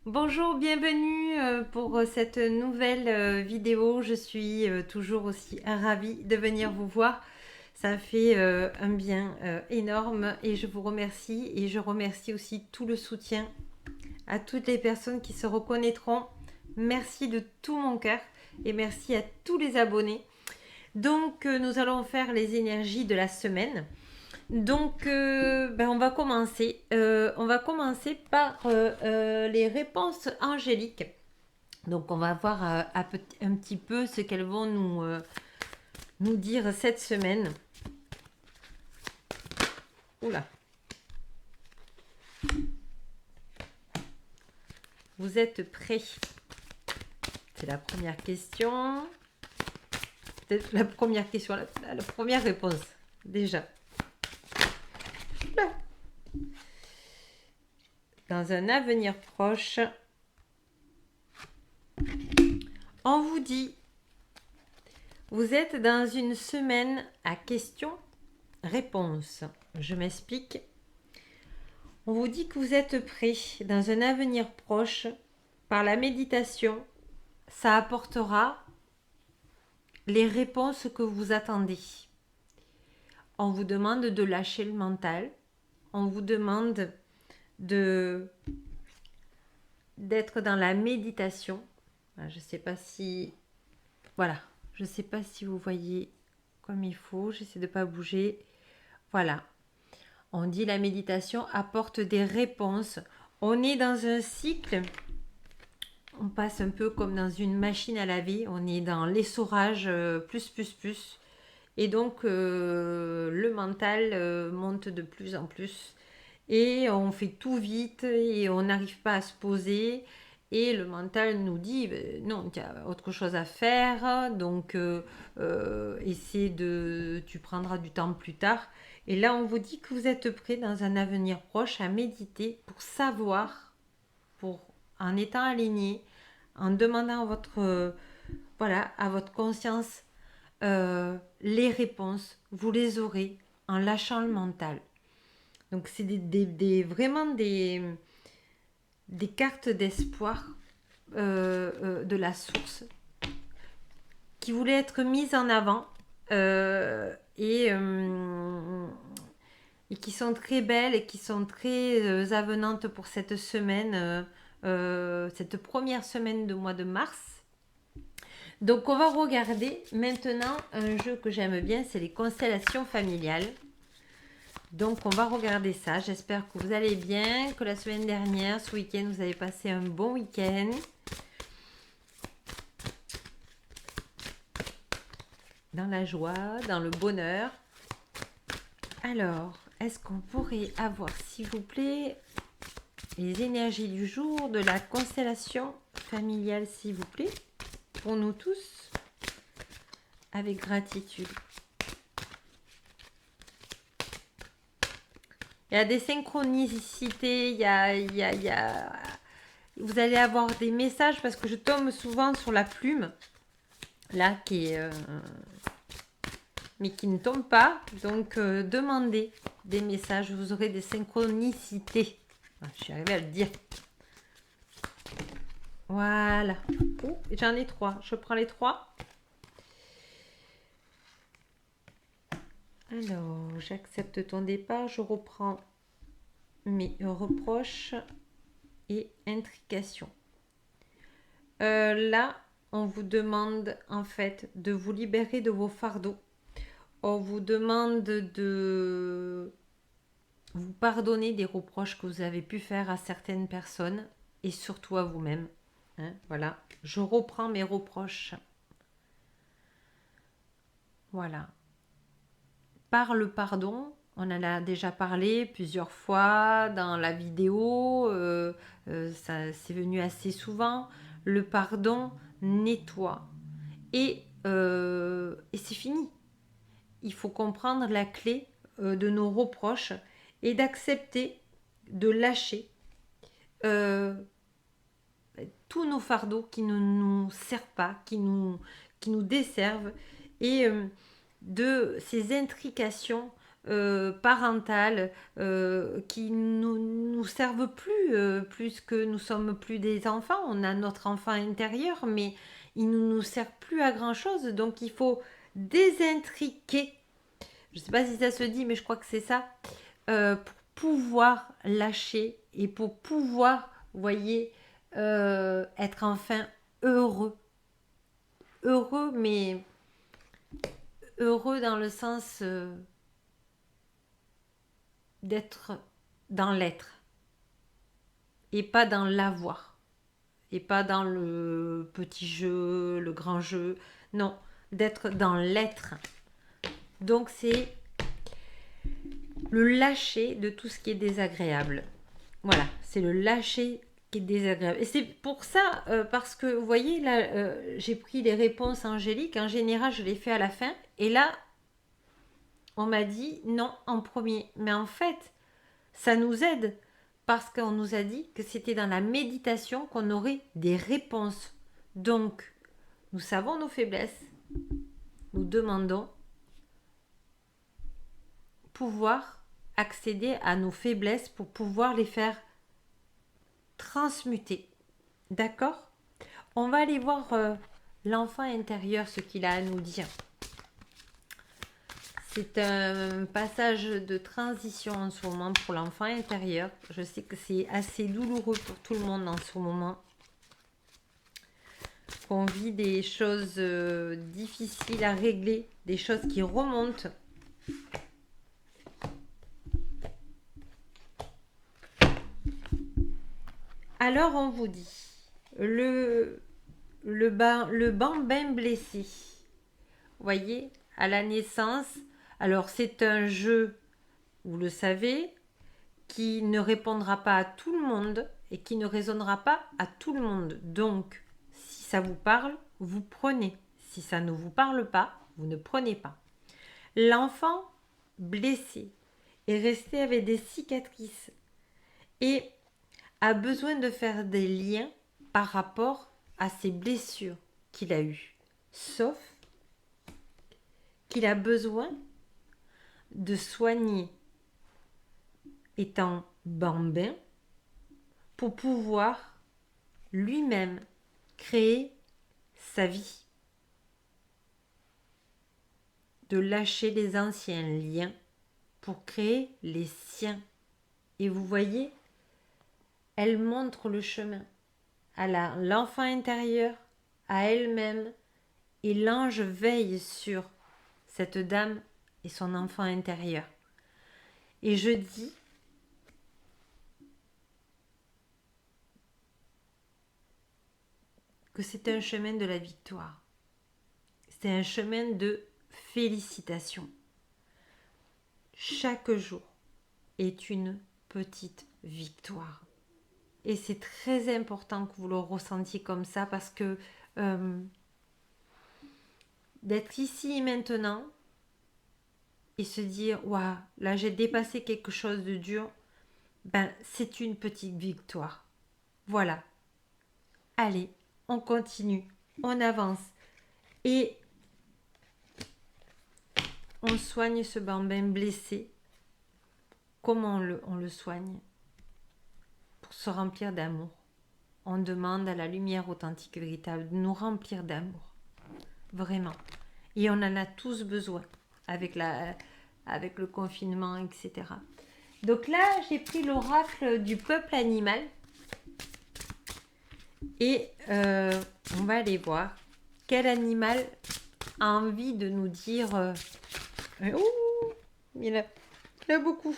Bonjour, bienvenue pour cette nouvelle vidéo. Je suis toujours aussi ravie de venir vous voir. Ça fait un bien énorme et je vous remercie et je remercie aussi tout le soutien à toutes les personnes qui se reconnaîtront. Merci de tout mon cœur et merci à tous les abonnés. Donc nous allons faire les énergies de la semaine. Donc, on va commencer. On va commencer par les réponses angéliques. Donc, on va voir un petit peu ce qu'elles vont nous dire cette semaine. Oula. Vous êtes prêts? C'est la première question. Peut-être la première question, la première réponse. Déjà. Là. Dans un avenir proche, on vous dit, vous êtes dans une semaine à questions-réponses. Je m'explique. On vous dit que vous êtes prêt dans un avenir proche par la méditation. Ça apportera les réponses que vous attendez. On vous demande de lâcher le mental. On vous demande d'être dans la méditation. Je ne sais pas si... Voilà. Je ne sais pas si vous voyez comme il faut. J'essaie de ne pas bouger. Voilà. On dit la méditation apporte des réponses. On est dans un cycle. On passe un peu comme dans une machine à laver. On est dans l'essorage plus. Et donc, le mental monte de plus en plus. Et on fait tout vite et on n'arrive pas à se poser. Et le mental nous dit, non, il y a autre chose à faire. Donc, tu prendras du temps plus tard. Et là, on vous dit que vous êtes prêt dans un avenir proche à méditer pour savoir, en étant aligné, en demandant à votre conscience les réponses, vous les aurez en lâchant le mental. Donc c'est vraiment des cartes d'espoir de la source qui voulaient être mises en avant et qui sont très belles et qui sont très avenantes pour cette semaine, cette première semaine du mois de mars. Donc on va regarder maintenant un jeu que j'aime bien, c'est les constellations familiales. Donc on va regarder ça. J'espère que vous allez bien, que la semaine dernière, ce week-end, vous avez passé un bon week-end. Dans la joie, dans le bonheur. Alors, est-ce qu'on pourrait avoir, s'il vous plaît, les énergies du jour de la constellation familiale, s'il vous plaît, pour nous tous, avec gratitude. Il y a des synchronicités, vous allez avoir des messages parce que je tombe souvent sur la plume, là, mais qui ne tombe pas. Donc, demandez des messages, vous aurez des synchronicités. Je suis arrivée à le dire. Voilà. Oh, j'en ai 3. Je prends les 3. Alors, j'accepte ton départ. Je reprends mes reproches et intrications. Là, on vous demande en fait de vous libérer de vos fardeaux. On vous demande de vous pardonner des reproches que vous avez pu faire à certaines personnes et surtout à vous-même. Voilà, je reprends mes reproches. Voilà. Par le pardon, on en a déjà parlé plusieurs fois dans la vidéo, ça c'est venu assez souvent. Le pardon nettoie et c'est fini. Il faut comprendre la clé de nos reproches et d'accepter de lâcher tous nos fardeaux qui ne nous servent pas, qui nous desservent et de ces intrications parentales qui nous servent plus que nous sommes plus des enfants. On a notre enfant intérieur, mais il ne nous sert plus à grand chose. Donc il faut désintriquer. Je ne sais pas si ça se dit, mais je crois que c'est ça. Pour pouvoir lâcher et pour pouvoir, vous voyez, être enfin heureux. Heureux, mais heureux dans le sens d'être dans l'être et pas dans l'avoir et pas dans le petit jeu, le grand jeu. Non, d'être dans l'être. Donc c'est le lâcher de tout ce qui est désagréable. Voilà, c'est le lâcher qui est désagréable. Et c'est pour ça, parce que vous voyez, là, j'ai pris les réponses angéliques. En général, je les fais à la fin. Et là, on m'a dit non en premier. Mais en fait, ça nous aide parce qu'on nous a dit que c'était dans la méditation qu'on aurait des réponses. Donc, nous savons nos faiblesses. Nous demandons pouvoir accéder à nos faiblesses pour pouvoir les faire transmuter. D'accord? On va aller voir l'enfant intérieur, ce qu'il a à nous dire. C'est un passage de transition en ce moment pour l'enfant intérieur. Je sais que c'est assez douloureux pour tout le monde en ce moment. Qu'on vit des choses difficiles à régler, des choses qui remontent. Alors on vous dit, le bambin blessé, vous voyez, à la naissance, alors c'est un jeu, vous le savez, qui ne répondra pas à tout le monde et qui ne résonnera pas à tout le monde. Donc, si ça vous parle, vous prenez. Si ça ne vous parle pas, vous ne prenez pas. L'enfant blessé est resté avec des cicatrices et a besoin de faire des liens par rapport à ces blessures qu'il a eues. Sauf qu'il a besoin de soigner étant bambin pour pouvoir lui-même créer sa vie. De lâcher les anciens liens pour créer les siens. Et vous voyez, elle montre le chemin à l'enfant intérieur, à elle-même, et l'ange veille sur cette dame et son enfant intérieur. Et je dis que c'est un chemin de la victoire. C'est un chemin de félicitations. Chaque jour est une petite victoire. Et c'est très important que vous le ressentiez comme ça parce que d'être ici et maintenant et se dire waouh, là j'ai dépassé quelque chose de dur, ben c'est une petite victoire. Voilà. Allez, on continue, on avance et on soigne ce bambin blessé. Comment on le soigne? Pour se remplir d'amour. On demande à la lumière authentique et véritable de nous remplir d'amour. Vraiment. Et on en a tous besoin avec le confinement, etc. Donc là, j'ai pris l'oracle du peuple animal. Et on va aller voir quel animal a envie de nous dire... oh, il a beaucoup.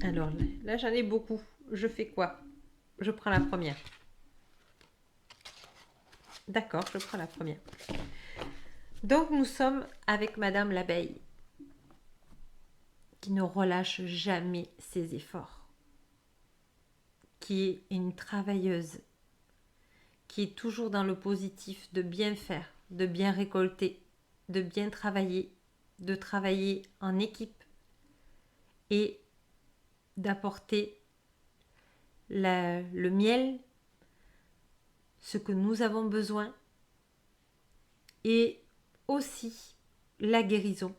Alors là, j'en ai beaucoup. Je fais quoi? Je prends la première. D'accord, je prends la première. Donc, nous sommes avec Madame l'abeille, qui ne relâche jamais ses efforts, qui est une travailleuse, qui est toujours dans le positif, de bien faire, de bien récolter, de bien travailler, de travailler en équipe et d'apporter le miel ce que nous avons besoin et aussi la guérison,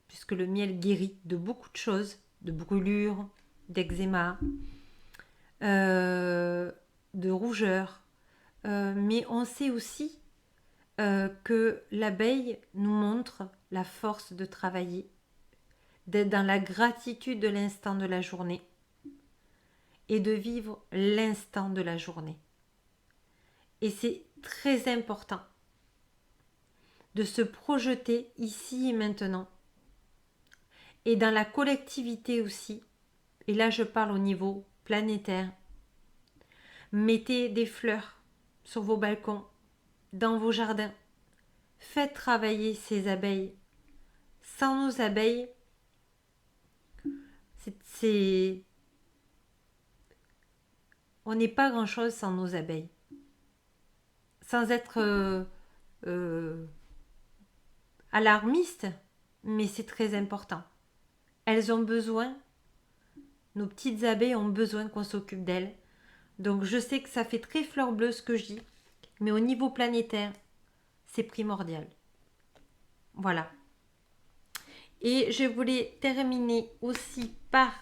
puisque le miel guérit de beaucoup de choses, de brûlures, d'eczéma, de rougeur. Mais on sait aussi que l'abeille nous montre la force de travailler, d'être dans la gratitude de l'instant de la journée et de vivre l'instant de la journée. Et c'est très important de se projeter ici et maintenant. Et dans la collectivité aussi, et là je parle au niveau planétaire, mettez des fleurs sur vos balcons, dans vos jardins. Faites travailler ces abeilles. Sans nos abeilles, on n'est pas grand-chose sans nos abeilles. Sans être alarmiste, mais c'est très important. Elles ont besoin, nos petites abeilles ont besoin qu'on s'occupe d'elles. Donc je sais que ça fait très fleur bleue ce que je dis, mais au niveau planétaire, c'est primordial. Voilà. Et je voulais terminer aussi par...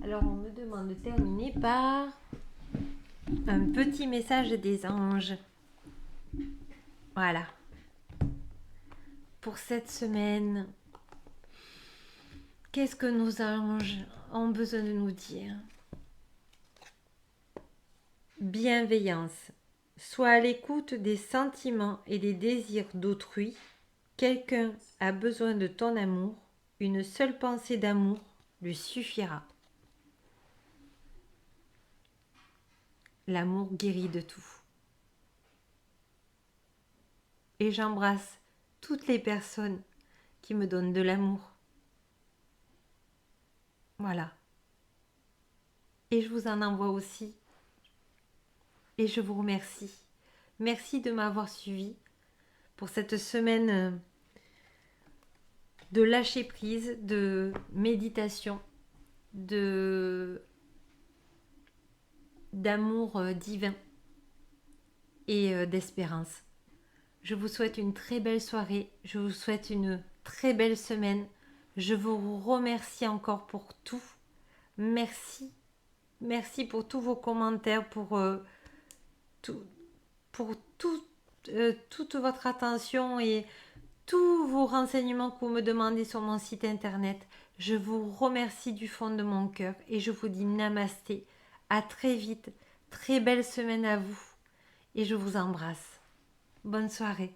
Alors on me demande de terminer par un petit message des anges. Voilà. Pour cette semaine, qu'est-ce que nos anges ont besoin de nous dire? Bienveillance. Sois à l'écoute des sentiments et des désirs d'autrui. Quelqu'un a besoin de ton amour. Une seule pensée d'amour lui suffira. L'amour guérit de tout. Et j'embrasse toutes les personnes qui me donnent de l'amour. Voilà. Et je vous en envoie aussi. Et je vous remercie. Merci de m'avoir suivi pour cette semaine de lâcher prise, de méditation, d'amour divin et d'espérance. Je vous souhaite une très belle soirée, je vous souhaite une très belle semaine. Je vous remercie encore pour tout. Merci. Merci pour tous vos commentaires, pour toute votre attention et tous vos renseignements que vous me demandez sur mon site internet. Je vous remercie du fond de mon cœur et je vous dis namasté. À très vite. Très belle semaine à vous et je vous embrasse. Bonne soirée.